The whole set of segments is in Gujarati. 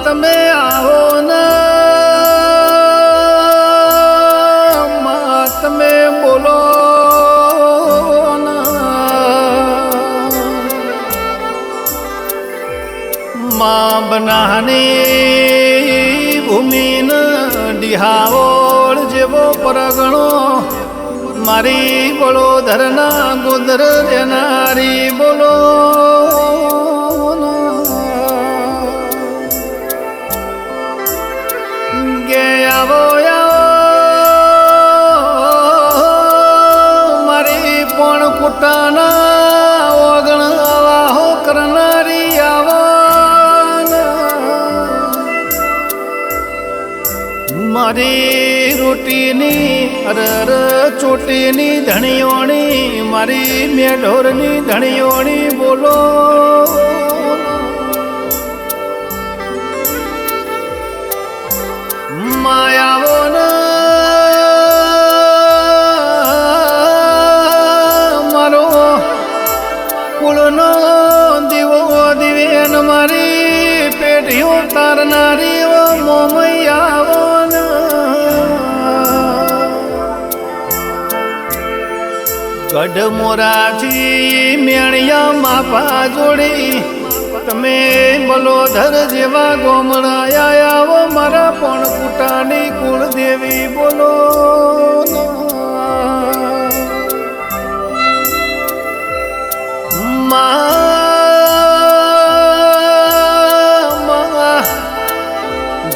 તમે આવો ને તમે બોલો માં બનાની ભૂમિન ડિહાવળ જેવો પરગણો મારી વડોદરના ગોદર રહેનારી બોલો મારી પણ કુટાના ઓગણ આવાહો કરનારી મારી રોટીની અરર ચોટીની ધણીઓણી મારી મેઢોરની ધણીઓણી બોલો માયાવો મારો કુળનો દીવો દિવેન મારી પેઢીઓ તારનારી ઓ મોમૈયાવો ગઢ મોરાથી મેણિયા માપા જોડી તમે બલોધર જેવા ગોમડા આવો મારા પણ કુટાની કુળદેવી બોલો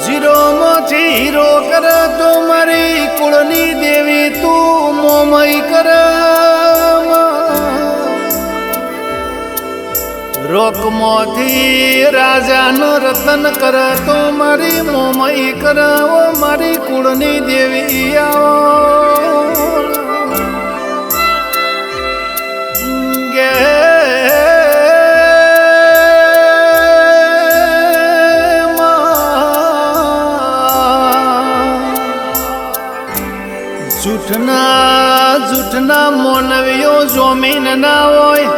જીરો માંથી હીરો કર તો મારી કુળની દેવી તું મોમઈ કર રોકમોથી રાજાનો રતન કર તો મારી મોમઈ કરાવો મારી કુળની દેવી આવો ગે જૂઠના મોનવીઓ જોમીન ના હોય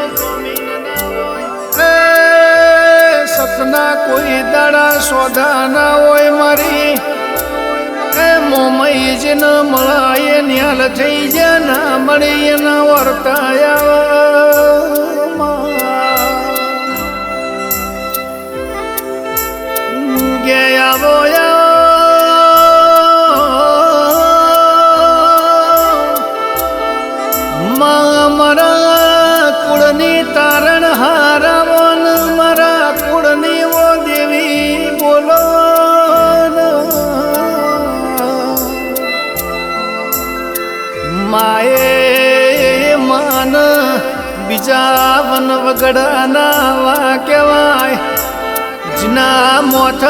સપના કોઈ દાડા સોધા ના હોય મારી એ મોમઈ જ ન મળાય ન્યાલ થઈ જાય ના મળી એના વર્તાયા ગયા બોયા મારા કુળની તારણ હારાવન મારા કુળની ઓ દેવી બોલો માએ માન બીજા વન વગડાના વા કહેવાય જના મોથ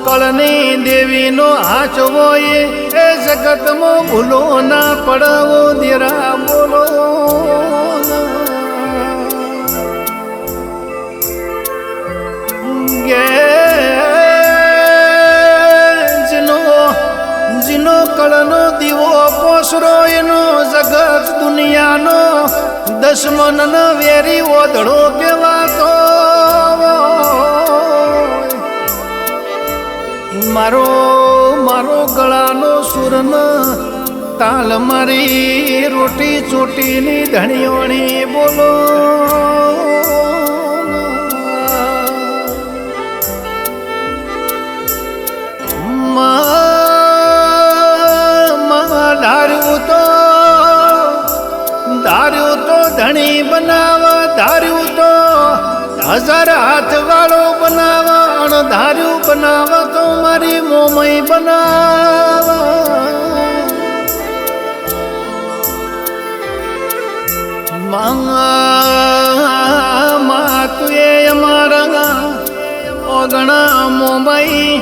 કળની દેવીનો હાથ હોય એ જગતમાં ભૂલો ના પડવો દેરા બોલો જીનો કળનો દીવો પોસરો એનો જગત દુનિયાનો દશમનનો વેરી ઓધડો કહેવાતો મારો ગળાનો સુરન તાલ મારી રોટી ચોટીની ધણીઓણી બોલો ધાર્યું તો ધણી બનાવા ધાર્યું તો હજાર હાથ વાળો બનાવા અણધાર્યું બનાવા તો મારી મોમઈ બનાવા માં તું એ અમારા ઓગણ ઘણા મોબાઈ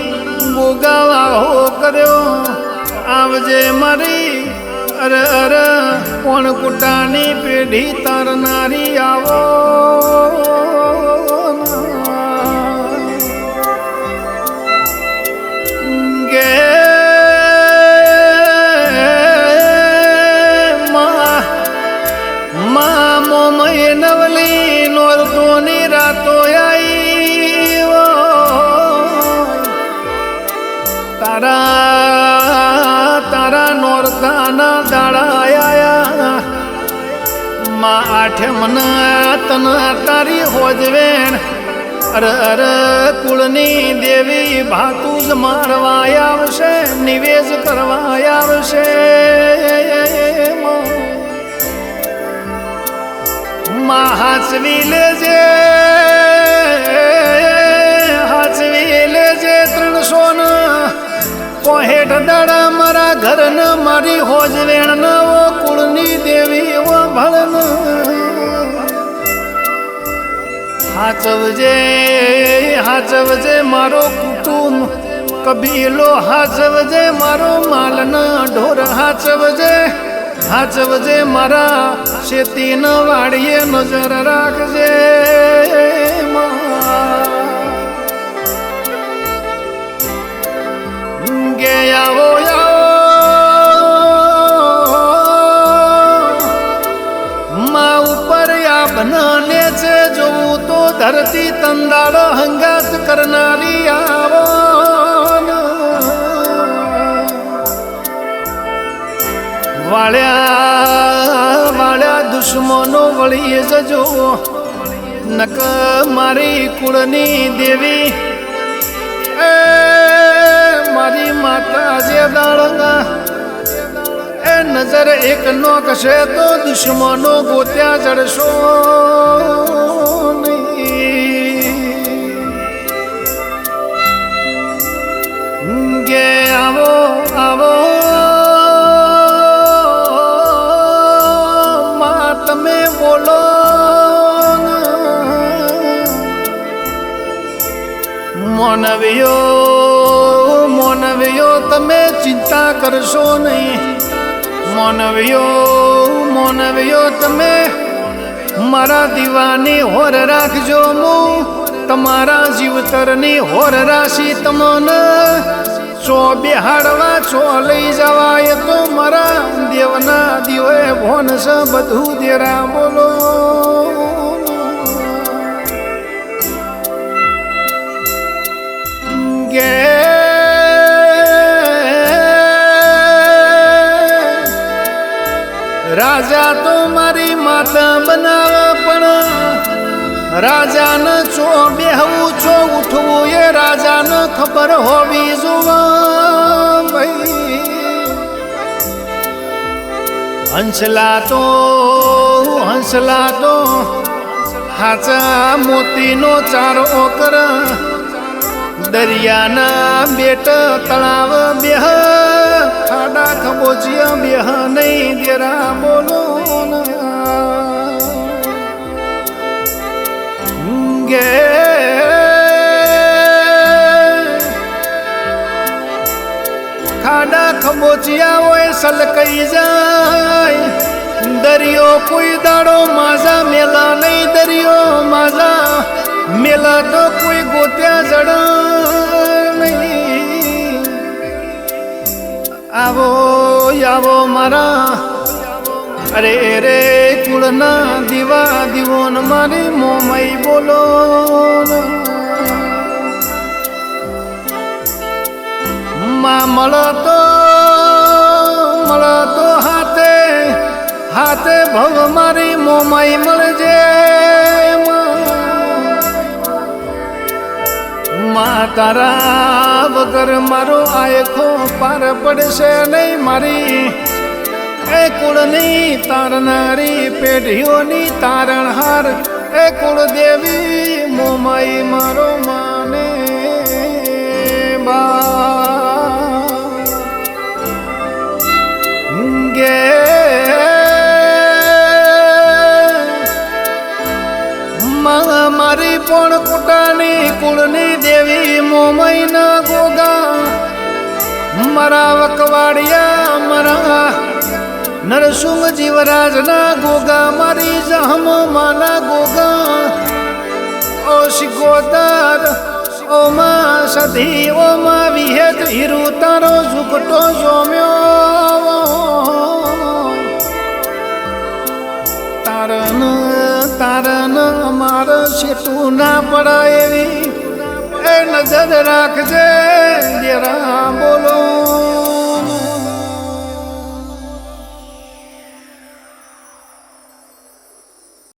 ગોગાવા હો કર્યો આવજે મારી અરે અરે કોણ કુટાની પેઢી તારનારી આવો ગે મોમય નવલી નોરતોની રાતો આઈ તારા નોરતાના દાડા આયા માં આઠે મના તન તારી હોજવેણ અરે અરે કુળની દેવી ભાતું જ મારવા આવશે નિવેશ કરવા આવશે માં હાચવી લેજે 360 દાડા મારા ઘર ન મારી હોજવેણ ન ઓ કુળની દેવી ઓ ભળન હાચવજે મારો કુટુંબ કબીલો હાચવજે મારો માલના ઢોર હાચવજે મારા શેતી ન વાડીએ નજર રાખજે ગે આવો મા ઉપર આ બનાને છે જોવું તો ધરતી તંદાળ હંગાત કરનારી આવો વાળ્યા દુશ્મનો વળી જજો નક મારી કુળની દેવી મારી માતા જે દાળંગા એ નજર એક નો કશે તો દુશ્મનો ગોત્યા જડશો ગે આવો આવો તમે બોલો મોનવ્યો તમે ચિંતા કરશો નહીં મોનવ્યો તમે મારા દીવાની હોર રાખજો હું તમારા જીવતરની હોર રાશી તમને ચો બેહાડવા ચો લઈ જવાય તો મારા દેવના દીવે ભોન સ બધું દેરા બોલો ગે રાજા તો મારી માતા બનાવે પણ રાજાને ચો બેહવું ચો ઉઠવું એ રાજાને ખબર હોવી જોવા ભાઈ હંસલા તો હાચા મોતીનો ચારો કર દરિયાના બેટ તળાવ બેહ ખાડા ખબોચિયા બેહ નહીં દેરા બોલો ગે ખાડા ખબોચિયા હોય સલકઈ જાય દરિયો કોઈ દાડો માઝા મેલા નહીં દરિયો માઝા મેલા તો કોઈ ગોત્યા જડ નહીં આવો મારા અરે રે કુળના દીવા દીવોન મારી મોમઈ બોલો માં મળતો હાથે ભવ મારી મોમઈ મળજે માં તારા વગર મારો આયખો પાર પડશે નહીં મારી એ કુળની તારનારી પેઢીઓની તારણહાર એ કુળદેવી મોમાઈ મારો માને ગે મારી પણ કુટાની કુળની દેવી મોમઈના ગોગા મારા વકવાડિયા મારા નરસુંગ જીવરાજના ગોગા મારી જહમ માના ગોગા ઓ શિગોદર ઓ માં સધી ઓ માં વિહેત હીરુ તારો ઝુકટો જોમ્યો તારન તારન અમાર છેટું ના પડાય એવી એ નજર રાખજે દેરા બોલો